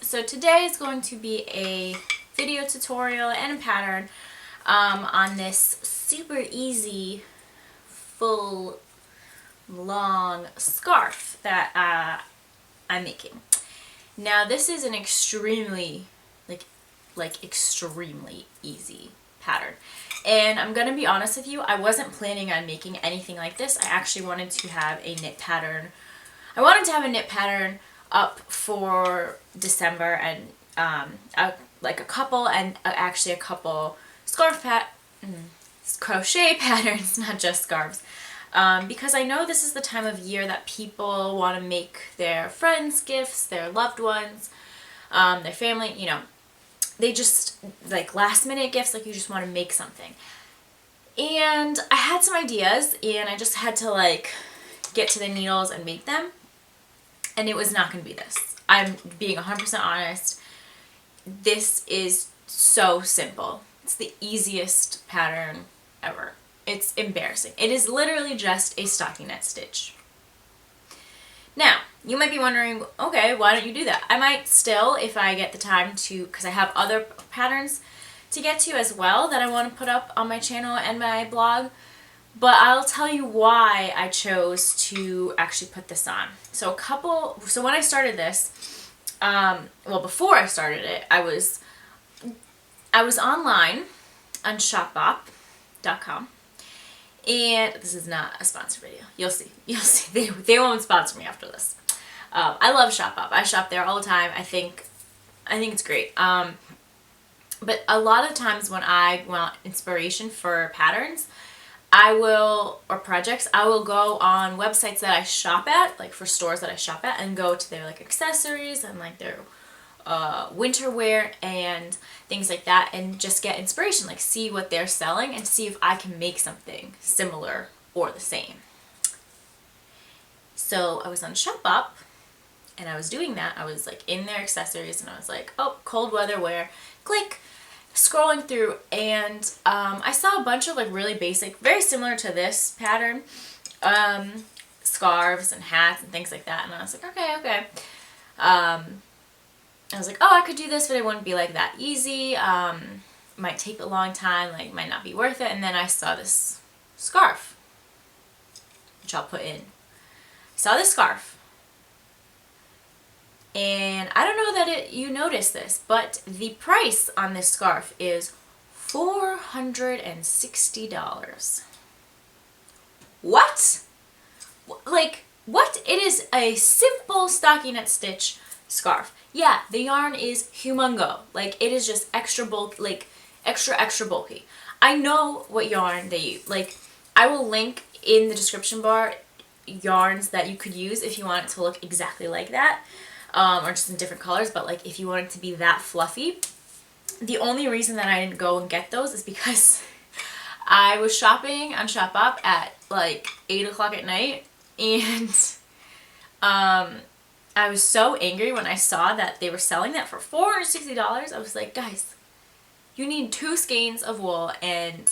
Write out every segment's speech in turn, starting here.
So today is going to be a video tutorial and a pattern on this super easy full long scarf that I'm making. Now this is an extremely extremely easy pattern, and I'm gonna be honest with you, I wasn't planning on making anything like this. I actually wanted to have a knit pattern. I wanted to have a knit pattern up for December, and like a couple, and actually a couple crochet patterns, not just scarves, because I know this is the time of year that people want to make their friends gifts, their loved ones, their family, you know, they just like last minute gifts, like you just want to make something. And I had some ideas, and I just had to like get to the needles and make them. And it was not going to be this. I'm being 100% honest. This is so simple. It's the easiest pattern ever. It's embarrassing. It is literally just a stockinette stitch. Now, you might be wondering, okay, why don't you do that? I might still, if I get the time to, because I have other patterns to get to as well that I want to put up on my channel and my blog. But I'll tell you why I chose to actually put this on. So when I started this, well, before I started it, I was online on shopbop.com. And this is not a sponsored video. You'll see. They won't sponsor me after this. I love Shopbop. I shop there all the time. I think it's great. But a lot of times when I want inspiration for patterns, or projects, I will go on websites that I shop at, like for stores that I shop at, and go to their like accessories and like their winter wear and things like that, and just get inspiration, like see what they're selling and see if I can make something similar or the same. So I was on Shopbop and I was doing that. I was like in their accessories and I was like, oh, cold weather wear, click, scrolling through, and I saw a bunch of like really basic, very similar to this pattern, scarves and hats and things like that, and I was like, okay. I was like, oh, I could do this, but it wouldn't be like that easy. Might take a long time, like might not be worth it. And then I saw this scarf, which I'll put in. I saw this scarf, and I don't know that you noticed this, but the price on this scarf is $460. What? Like, what? It is a simple stockinette stitch scarf. Yeah, the yarn is humongo. Like, it is just extra bulk, like extra bulky. I know what yarn they use. Like, I will link in the description bar yarns that you could use if you want it to look exactly like that, or just in different colors. But like, if you want it to be that fluffy, the only reason that I didn't go and get those is because I was shopping on Shopbop at like 8 o'clock at night, and I was so angry when I saw that they were selling that for $460. I was like, guys, you need 2 skeins of wool and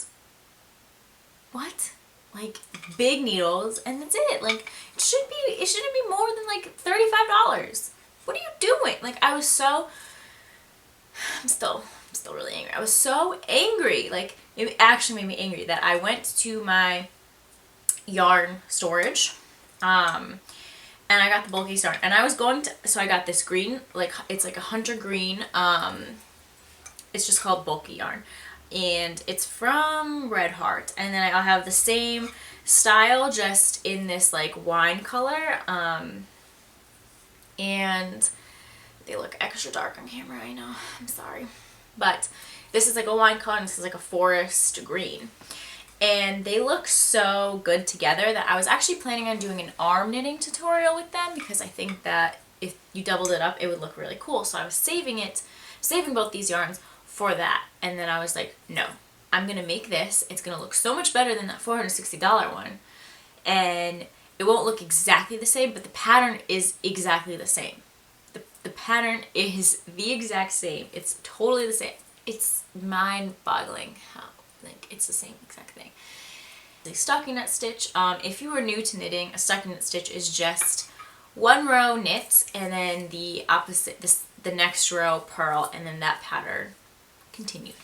what? Like big needles, and that's it. Like it shouldn't be more than like $35. What are you doing? Like I'm still really angry. I was so angry. Like it actually made me angry that I went to my yarn storage, and I got the bulky yarn, and I was going to, so I got this green, like it's like a hunter green, it's just called bulky yarn, and it's from Red Heart, and then I'll have the same style just in this like wine color, and they look extra dark on camera, I know, I'm sorry, but this is like a wine color and this is like a forest green. And they look so good together that I was actually planning on doing an arm knitting tutorial with them, because I think that if you doubled it up, it would look really cool. So I was saving both these yarns for that. And then I was like, no, I'm going to make this. It's going to look so much better than that $460 one. And it won't look exactly the same, but the pattern is exactly the same. The pattern is the exact same. It's totally the same. It's mind-boggling how it's the same exact thing. The stockinette stitch, if you are new to knitting, a stockinette stitch is just 1 row knit, and then the opposite, the next row purl, and then that pattern continued.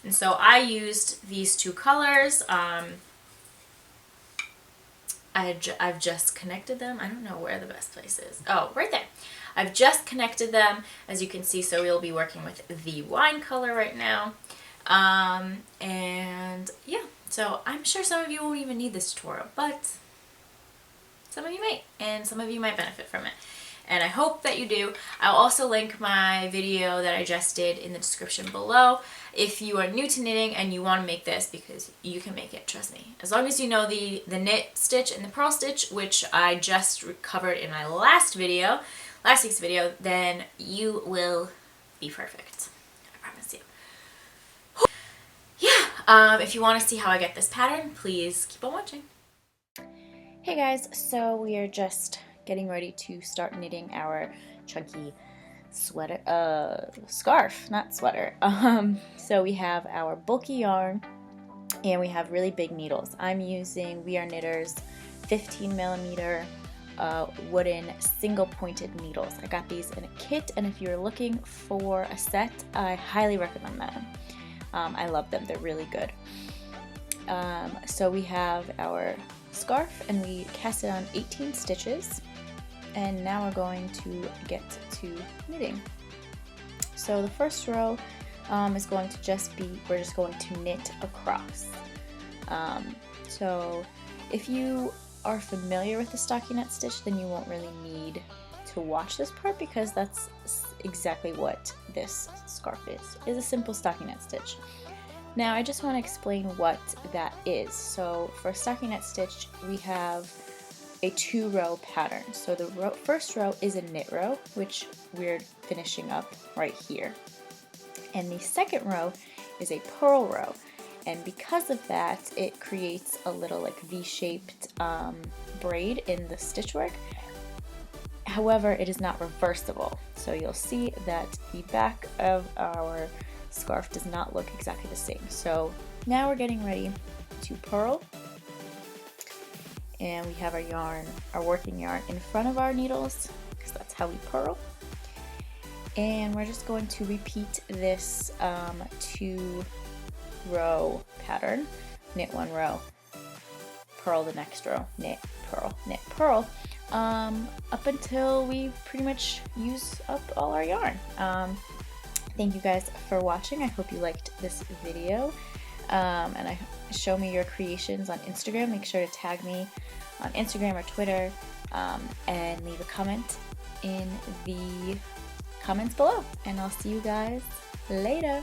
And so I used these two colors. I've just connected them. I don't know where the best place is. Oh, right there. I've just connected them, as you can see, so we'll be working with the wine color right now. And yeah, so I'm sure some of you won't even need this tutorial, but some of you might, and some of you might benefit from it. And I hope that you do. I'll also link my video that I just did in the description below if you are new to knitting and you want to make this, because you can make it, trust me. As long as you know the knit stitch and the purl stitch, which I just covered in my last week's video, then you will be perfect. I promise you. Yeah, if you want to see how I get this pattern, please keep on watching. Hey guys, so we are just getting ready to start knitting our chunky sweater, scarf, not sweater. So we have our bulky yarn and we have really big needles. I'm using We Are Knitters 15mm wooden single pointed needles. I got these in a kit, and if you're looking for a set, I highly recommend them. I love them, they're really good. So we have our scarf and we cast it on 18 stitches, and now we're going to get to knitting. So the first row is going to just be, we're just going to knit across. So if you are familiar with the stockinette stitch, then you won't really need to watch this part, because that's exactly what this scarf is a simple stockinette stitch. Now I just want to explain what that is. So for a stockinette stitch, we have a 2-row pattern. So the first row is a knit row, which we're finishing up right here. And the second row is a purl row. And because of that, it creates a little like V-shaped braid in the stitchwork. However, it is not reversible. So you'll see that the back of our scarf does not look exactly the same. So now we're getting ready to purl, and we have our yarn, our working yarn, in front of our needles, because that's how we purl. And we're just going to repeat this 2-row pattern. Knit 1 row, purl the next row, knit, purl, up until we pretty much use up all our yarn. Thank you guys for watching. I hope you liked this video, and show me your creations on Instagram. Make sure to tag me on Instagram or Twitter, and leave a comment in the comments below, and I'll see you guys later.